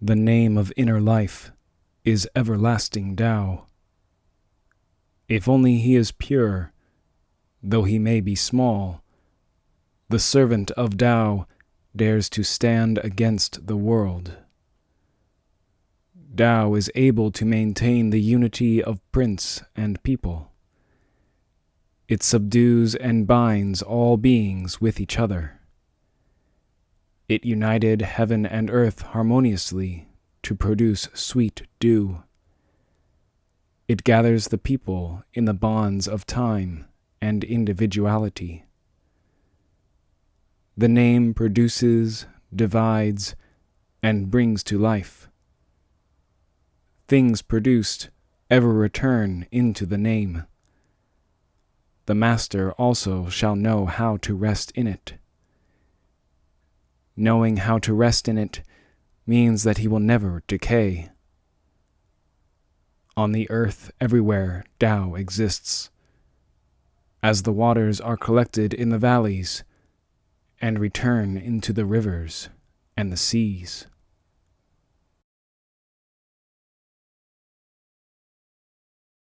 The name of inner life is everlasting Tao. If only he is pure, though he may be small, the servant of Tao dares to stand against the world. Tao is able to maintain the unity of prince and people. It subdues and binds all beings with each other. It united heaven and earth harmoniously to produce sweet dew. It gathers the people in the bonds of time and individuality. The name produces, divides, and brings to life. Things produced ever return into the name. The master also shall know how to rest in it. Knowing how to rest in it means that he will never decay. On the earth everywhere Tao exists, as the waters are collected in the valleys and return into the rivers and the seas.